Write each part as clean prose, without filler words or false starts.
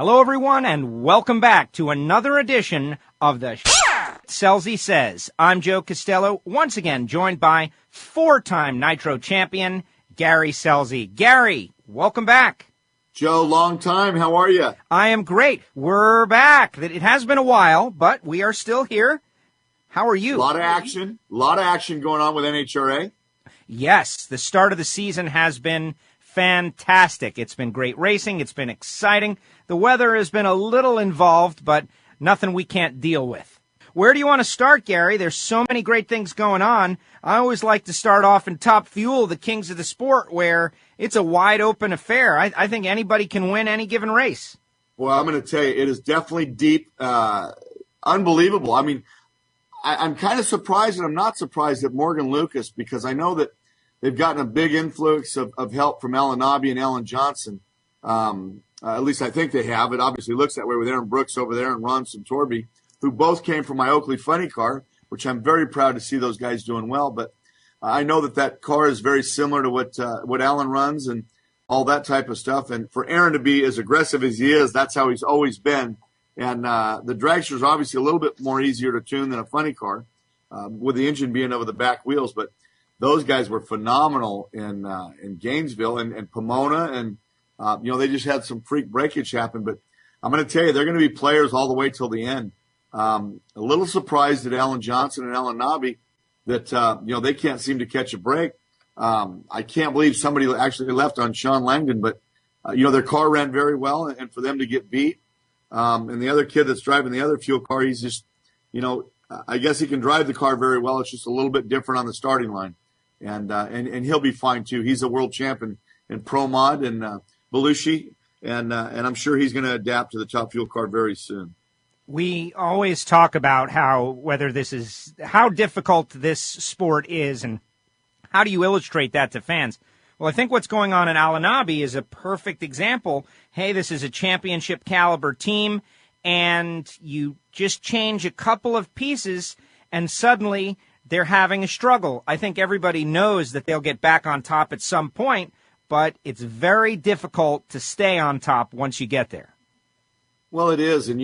Hello, everyone, and welcome back to another edition of the Scelzi Says. I'm Joe Costello, once again joined by four-time Nitro champion Gary Scelzi. Gary, welcome back. Joe, long time. How are you? I am great. We're back. It has been a while, but we are still here. How are you? A lot of action going on with NHRA. Yes, the start of the season has been fantastic. It's been great racing. It's been exciting. The weather has been a little involved, but nothing we can't deal with. Where do you want to start, Gary? There's so many great things going on. I always like to start off in Top Fuel, the kings of the sport, where it's a wide-open affair. I think anybody can win any given race. Well, I'm going to tell you, it is definitely deep, unbelievable. I mean, I'm kind of surprised, and I'm not surprised at Morgan Lucas, because I know that they've gotten a big influx of help from Al-Anabi and Alan Johnson. At least I think they have. It obviously looks that way with Aaron Brooks over there and Ron Santorbi, who both came from my Oakley Funny car, which I'm very proud to see those guys doing well. But I know that car is very similar to what Alan runs and all that type of stuff. And for Aaron to be as aggressive as he is, that's how he's always been. And the dragster is obviously a little bit more easier to tune than a funny car, with the engine being over the back wheels. But those guys were phenomenal in Gainesville and Pomona. And, they just had some freak breakage happen. But I'm going to tell you, they're going to be players all the way till the end. A little surprised at Alan Johnson and Al-Anabi that, they can't seem to catch a break. I can't believe somebody actually left on Sean Langdon, but, their car ran very well, and for them to get beat. And the other kid that's driving the other fuel car, he's just, I guess he can drive the car very well. It's just a little bit different on the starting line. And he'll be fine too. He's a world champion in Pro Mod and, Belushi. And I'm sure he's going to adapt to the Top Fuel car very soon. We always talk about how difficult this sport is, and how do you illustrate that to fans? Well, I think what's going on in Al-Anabi is a perfect example. Hey, this is a championship caliber team, and you just change a couple of pieces, and suddenly they're having a struggle. I think everybody knows that they'll get back on top at some point, but it's very difficult to stay on top once you get there. Well, it is, and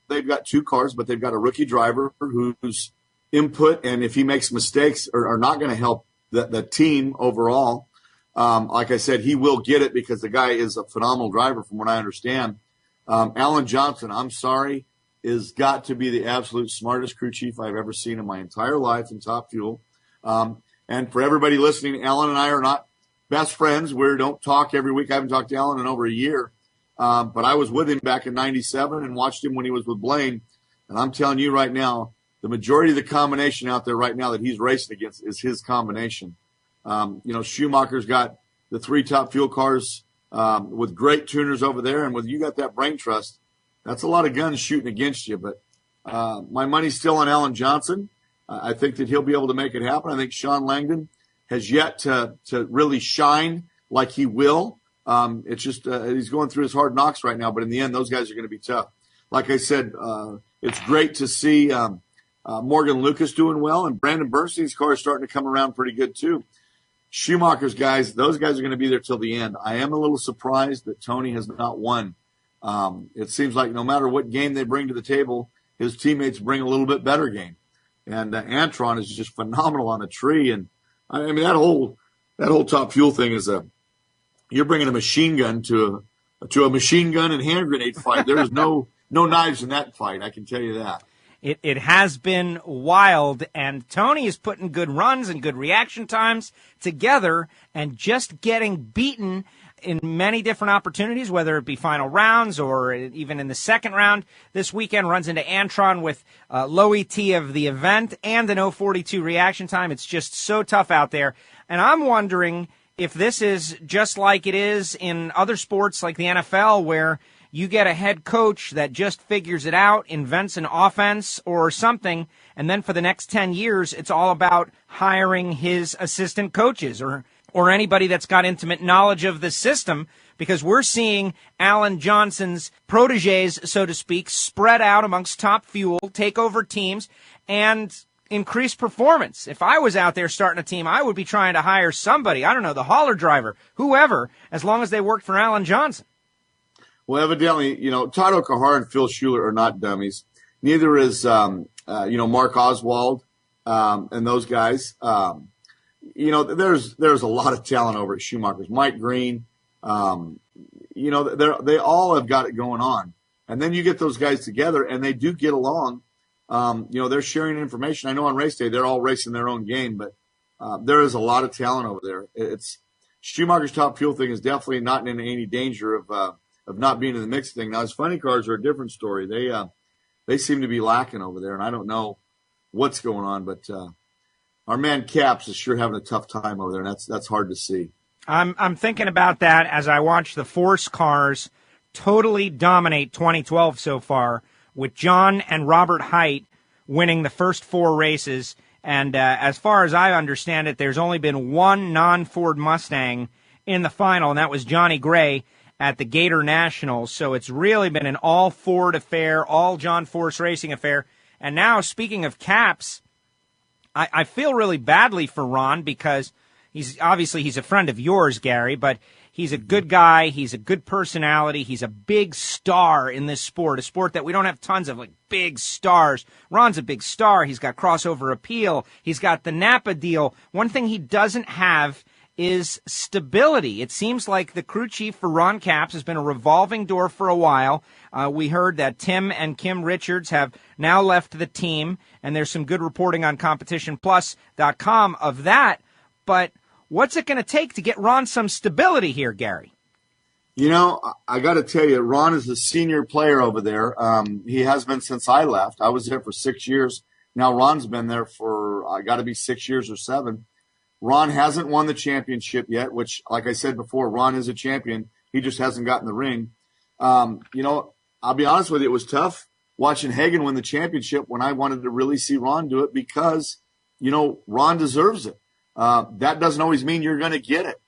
they've got two cars, but they've got a rookie driver whose input, and if he makes mistakes, are not going to help the team overall. Like I said, he will get it because the guy is a phenomenal driver from what I understand. Alan Johnson, I'm sorry, is got to be the absolute smartest crew chief I've ever seen in my entire life in Top Fuel. And for everybody listening, Alan and I are not best friends. We don't talk every week. I haven't talked to Alan in over a year. But I was with him back in 97 and watched him when he was with Blaine. And I'm telling you right now, the majority of the combination out there right now that he's racing against is his combination. Schumacher's got the three Top Fuel cars with great tuners over there. And with you got that brain trust, that's a lot of guns shooting against you. But my money's still on Alan Johnson. I think that he'll be able to make it happen. I think Sean Langdon has yet to really shine like he will. It's just he's going through his hard knocks right now, but in the end, those guys are going to be tough. Like I said, it's great to see Morgan Lucas doing well, and Brandon Bernstein's car is starting to come around pretty good too. Schumacher's guys, those guys are going to be there till the end. I am a little surprised that Tony has not won. It seems like no matter what game they bring to the table, his teammates bring a little bit better game. And Antron is just phenomenal on a tree. And I mean, that whole Top Fuel thing is you're bringing a machine gun to a machine gun and hand grenade fight. There is no knives in that fight. I can tell you that. It has been wild, and Tony is putting good runs and good reaction times together and just getting beaten in many different opportunities, whether it be final rounds or even in the second round. This weekend runs into Antron with low ET of the event and an 042 reaction time. It's just so tough out there. And I'm wondering if this is just like it is in other sports like the NFL, where you get a head coach that just figures it out, invents an offense or something, and then for the next 10 years, it's all about hiring his assistant coaches or anybody that's got intimate knowledge of the system, because we're seeing Alan Johnson's proteges, so to speak, spread out amongst Top Fuel, take over teams, and increase performance. If I was out there starting a team, I would be trying to hire somebody, I don't know, the hauler driver, whoever, as long as they worked for Alan Johnson. Well, evidently, Todd O'Kahar and Phil Schuler are not dummies. Neither is, Mark Oswald and those guys. There's a lot of talent over at Schumacher's. Mike Green, they all have got it going on. And then you get those guys together, and they do get along. They're sharing information. I know on race day they're all racing their own game, but there is a lot of talent over there. It's Schumacher's Top Fuel thing is definitely not in any danger of not being in the mix thing. Now, his funny cars are a different story. They seem to be lacking over there, and I don't know what's going on, but our man Caps is sure having a tough time over there, and that's hard to see. I'm thinking about that as I watch the Force cars totally dominate 2012 so far, with John and Robert Haidt winning the first 4 races. And as far as I understand it, there's only been one non-Ford Mustang in the final, and that was Johnny Gray at the Gator Nationals. So it's really been an all-Ford affair, all John Force Racing affair. And now, speaking of Caps, I feel really badly for Ron because he's a friend of yours, Gary, but he's a good guy. He's a good personality. He's a big star in this sport, a sport that we don't have tons of, like big stars. Ron's a big star. He's got crossover appeal. He's got the Napa deal. One thing he doesn't have is stability. It seems like the crew chief for Ron Capps has been a revolving door for a while. We heard that Tim and Kim Richards have now left the team, and there's some good reporting on CompetitionPlus.com of that. But what's it going to take to get Ron some stability here, Gary? I got to tell you, Ron is a senior player over there. He has been since I left. I was there for 6 years. Now Ron's been there for, got to be 6 years or 7. Ron hasn't won the championship yet, which, like I said before, Ron is a champion. He just hasn't gotten the ring. I'll be honest with you, it was tough watching Hagan win the championship when I wanted to really see Ron do it because, Ron deserves it. That doesn't always mean you're going to get it.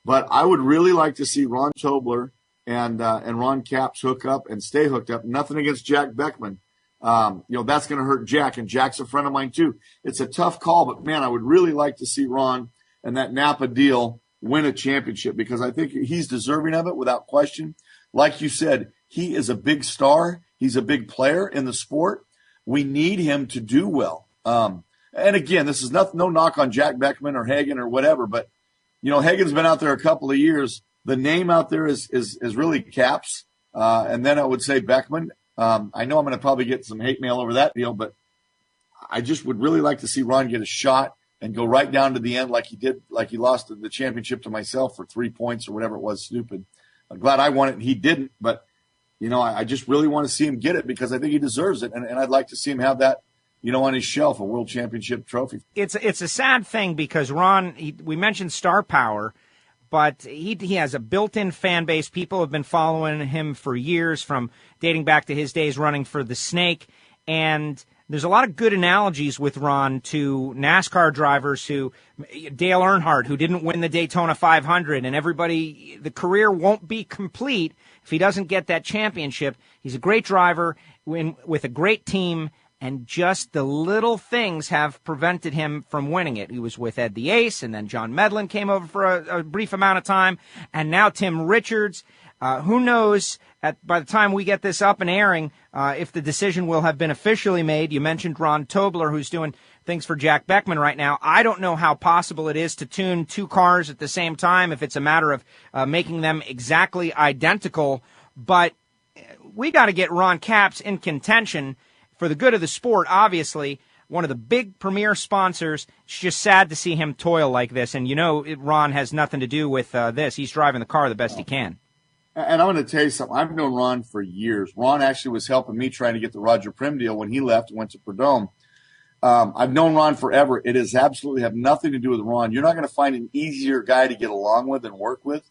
But I would really like to see Ron Tobler and Ron Capps hook up and stay hooked up. Nothing against Jack Beckman. That's going to hurt Jack, and Jack's a friend of mine too. It's a tough call, but man, I would really like to see Ron and that Napa deal win a championship because I think he's deserving of it without question. Like you said, he is a big star. He's a big player in the sport. We need him to do well. And again, this is no knock on Jack Beckman or Hagan or whatever, but Hagan's been out there a couple of years. The name out there is really Capps. And then I would say Beckman. I know I'm going to probably get some hate mail over that deal, but I just would really like to see Ron get a shot and go right down to the end like he did, like he lost the championship to myself for 3 points or whatever it was, stupid. I'm glad I won it and he didn't, but, I just really want to see him get it because I think he deserves it, and I'd like to see him have that, on his shelf, a world championship trophy. It's a sad thing because Ron, we mentioned star power, but he has a built-in fan base. People have been following him for years, from dating back to his days running for the Snake. And there's a lot of good analogies with Ron to NASCAR drivers Dale Earnhardt, who didn't win the Daytona 500, and the career won't be complete if he doesn't get that championship. He's a great driver with a great team, and just the little things have prevented him from winning it. He was with Ed the Ace, and then John Medlin came over for a brief amount of time, and now Tim Richards. Who knows, by the time we get this up and airing, if the decision will have been officially made. You mentioned Ron Tobler, who's doing things for Jack Beckman right now. I don't know how possible it is to tune 2 cars at the same time, if it's a matter of making them exactly identical, but we got to get Ron Capps in contention for the good of the sport, obviously. One of the big premier sponsors. It's just sad to see him toil like this. And Ron has nothing to do with this. He's driving the car the best he can. And I'm going to tell you something. I've known Ron for years. Ron actually was helping me trying to get the Roger Prim deal when he left and went to Prudhomme. I've known Ron forever. It has absolutely have nothing to do with Ron. You're not going to find an easier guy to get along with and work with.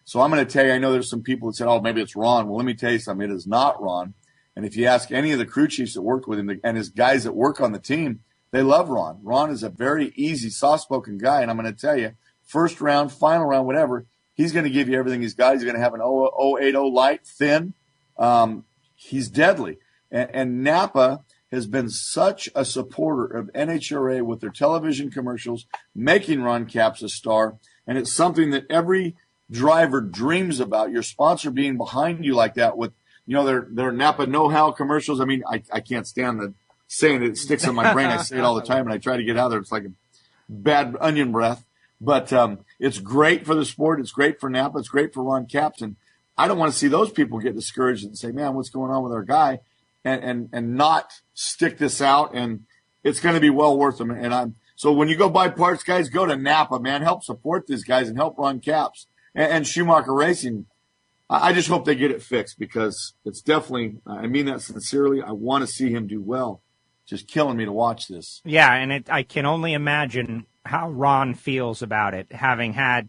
So I'm going to tell you, I know there's some people that said, oh, maybe it's Ron. Well, let me tell you something. It is not Ron. And if you ask any of the crew chiefs that worked with him and his guys that work on the team, they love Ron. Ron is a very easy, soft-spoken guy. And I'm going to tell you, first round, final round, whatever, he's going to give you everything he's got. He's going to have an 080 light, thin. He's deadly. And Napa has been such a supporter of NHRA with their television commercials, making Ron Capps a star. And it's something that every driver dreams about, your sponsor being behind you like that with, their Napa know-how commercials. I mean, I can't stand the saying it. It sticks in my brain. I say it all the time, and I try to get out of there. It's like a bad onion breath. But it's great for the sport. It's great for Napa. It's great for Ron Capps. And I don't want to see those people get discouraged and say, man, what's going on with our guy? And not stick this out. And it's going to be well worth them. So when you go buy parts, guys, go to Napa, man. Help support these guys and help Ron Capps and Schumacher Racing. I just hope they get it fixed, because it's definitely, I mean that sincerely. I want to see him do well. Just killing me to watch this. Yeah, and I can only imagine how Ron feels about it, having had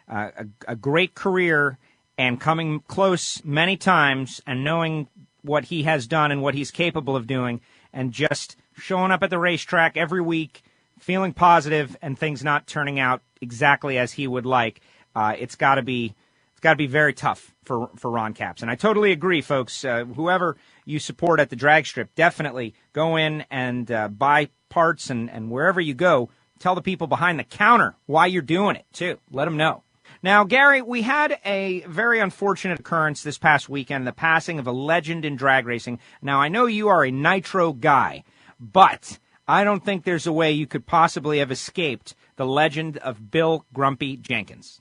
a great career and coming close many times and knowing what he has done and what he's capable of doing, and just showing up at the racetrack every week, feeling positive, and things not turning out exactly as he would like. It's got to be very tough for Ron Capps. And I totally agree, folks. Whoever you support at the drag strip, definitely go in and buy parts, and wherever you go, tell the people behind the counter why you're doing it, too. Let them know. Now, Gary, we had a very unfortunate occurrence this past weekend, the passing of a legend in drag racing. Now, I know you are a Nitro guy, but I don't think there's a way you could possibly have escaped the legend of Bill Grumpy Jenkins.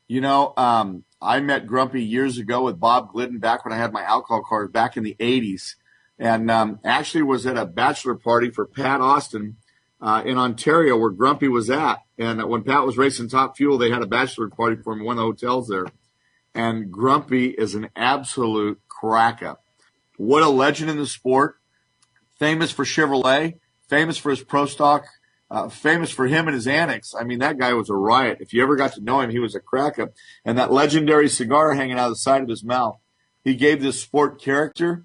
I met Grumpy years ago with Bob Glidden back when I had my alcohol cars back in the 80s, and actually was at a bachelor party for Pat Austin in Ontario, where Grumpy was at. And when Pat was racing Top Fuel, they had a bachelor party for him in one of the hotels there. And Grumpy is an absolute crack-up. What a legend in the sport. Famous for Chevrolet, famous for his Pro Stock, famous for him and his annex. I mean, that guy was a riot. If you ever got to know him, he was a crack-up. And that legendary cigar hanging out of the side of his mouth. He gave this sport character.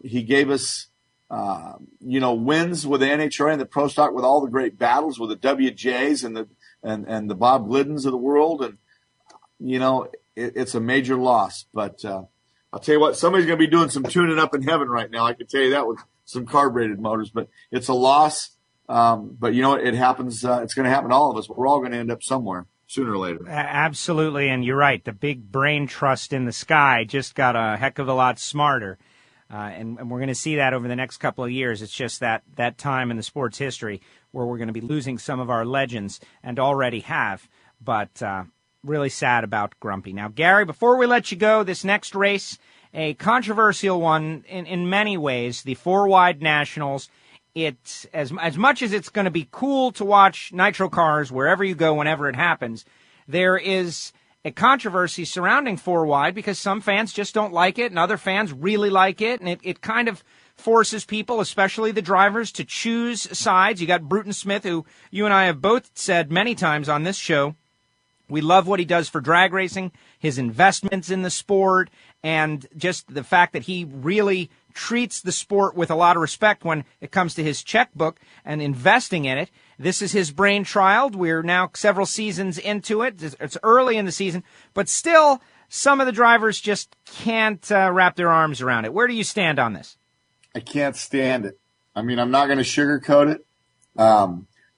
He gave us, wins with the NHRA and the Pro Stock, with all the great battles with the WJs and the Bob Gliddens of the world. And, it's a major loss. But I'll tell you what, somebody's going to be doing some tuning up in heaven right now. I can tell you that, with some carbureted motors. But it's a loss. But it happens. It's going to happen to all of us. We're all going to end up somewhere sooner or later. Absolutely. And you're right. The big brain trust in the sky just got a heck of a lot smarter. And we're going to see that over the next couple of years. It's just that time in the sports history where we're going to be losing some of our legends, and already have. But really sad about Grumpy. Now, Gary, before we let you go, this next race, a controversial one in many ways, the 4-wide Nationals. It's as much as it's going to be cool to watch Nitro cars wherever you go, whenever it happens, there is a controversy surrounding 4-wide because some fans just don't like it and other fans really like it. And it kind of forces people, especially the drivers, to choose sides. You got Bruton Smith, who you and I have both said many times on this show, we love what he does for drag racing, his investments in the sport, and just the fact that he really treats the sport with a lot of respect when it comes to his checkbook and investing in it. This is his brainchild. We're now several seasons into it. It's early in the season, but still some of the drivers just can't wrap their arms around it. Where do you stand on this? I can't stand it. I mean, I'm not going to sugarcoat it.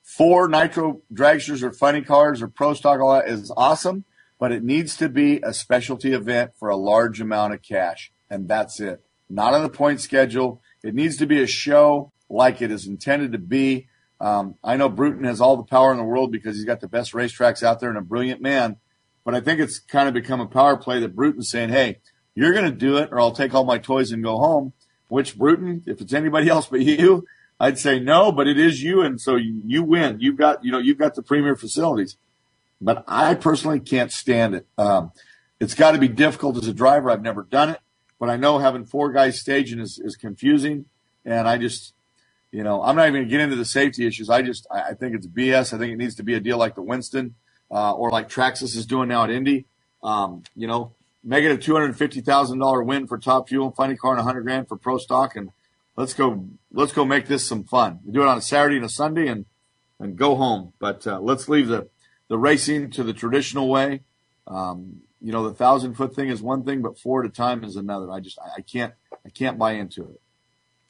4 Nitro dragsters or funny cars or Pro Stock, all that is awesome, but it needs to be a specialty event for a large amount of cash, and that's it. Not on the point schedule. It needs to be a show like it is intended to be. I know Bruton has all the power in the world because he's got the best racetracks out there and a brilliant man, but I think it's kind of become a power play that Bruton's saying, hey, you're going to do it or I'll take all my toys and go home, which Bruton, if it's anybody else but you, I'd say no, but it is you, and so you win. You've got the premier facilities. But I personally can't stand it. It's got to be difficult as a driver. I've never done it. But I know having 4 guys staging is confusing, and I just, I'm not even going to get into the safety issues. I think it's BS. I think it needs to be a deal like the Winston or like Traxxas is doing now at Indy. Make it a $250,000 win for Top Fuel, funny car, and $100,000 for Pro Stock, and let's go make this some fun. We do it on a Saturday and a Sunday, and go home. But let's leave the racing to the traditional way. The 1,000-foot thing is one thing, but 4 at a time is another. I can't buy into it.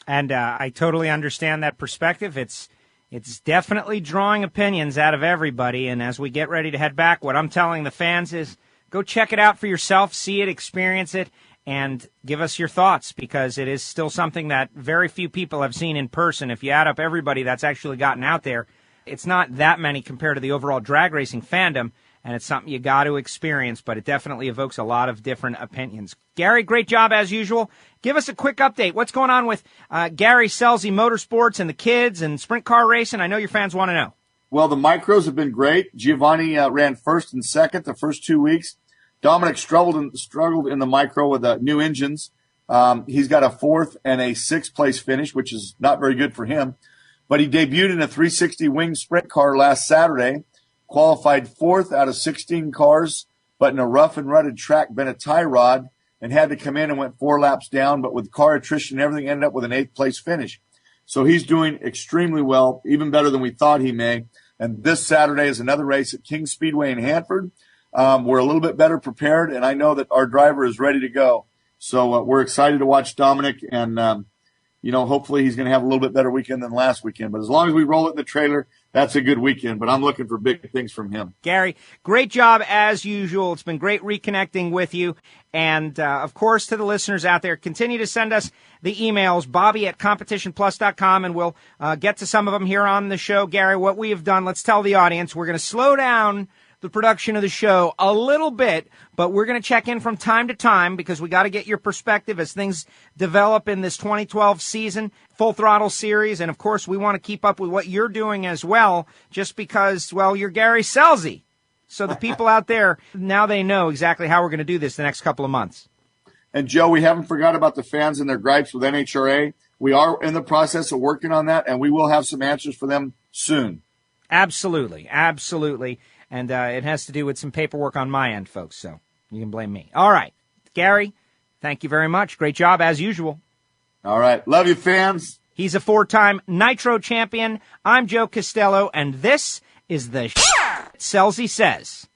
And I totally understand that perspective. It's definitely drawing opinions out of everybody. And as we get ready to head back, what I'm telling the fans is Go check it out for yourself, see it, experience it, and give us your thoughts, because it is still something that very few people have seen in person. If you add up everybody that's actually gotten out there, it's not that many compared to the overall drag racing fandom, and it's something you got to experience, but it definitely evokes a lot of different opinions. Gary, great job as usual. Give us a quick update. What's going on with Gary Scelzi Motorsports and the kids and sprint car racing? I know your fans want to know. Well, the micros have been great. Giovanni ran first and second the first 2 weeks. Dominic struggled in the micro with new engines. He's got a 4th and a 6th place finish, which is not very good for him. But he debuted in a 360 wing sprint car last Saturday, qualified 4th out of 16 cars, but in a rough and rutted track bent a tie rod and had to come in and went 4 laps down. But with car attrition and everything, ended up with an 8th place finish. So he's doing extremely well, even better than we thought he may. And this Saturday is another race at King Speedway in Hanford. We're a little bit better prepared, and I know that our driver is ready to go. So we're excited to watch Dominic, and, hopefully he's going to have a little bit better weekend than last weekend. But as long as we roll it in the trailer, that's a good weekend. But I'm looking for big things from him. Gary, great job as usual. It's been great reconnecting with you. And, of course, to the listeners out there, continue to send us the emails, bobby@competitionplus.com, and we'll get to some of them here on the show. Gary, what we have done, let's tell the audience, we're going to slow down the production of the show a little bit, but we're going to check in from time to time because we got to get your perspective as things develop in this 2012 season, Full Throttle Series. And, of course, we want to keep up with what you're doing as well, just because, well, you're Gary Scelzi. So the people out there, now they know exactly how we're going to do this the next couple of months. And, Joe, we haven't forgot about the fans and their gripes with NHRA. We are in the process of working on that, and we will have some answers for them soon. Absolutely, absolutely. And it has to do with some paperwork on my end, folks, so you can blame me. All right. Gary, thank you very much. Great job, as usual. All right. Love you, fans. He's a 4-time Nitro champion. I'm Joe Costello, and this is the Scelzi Says.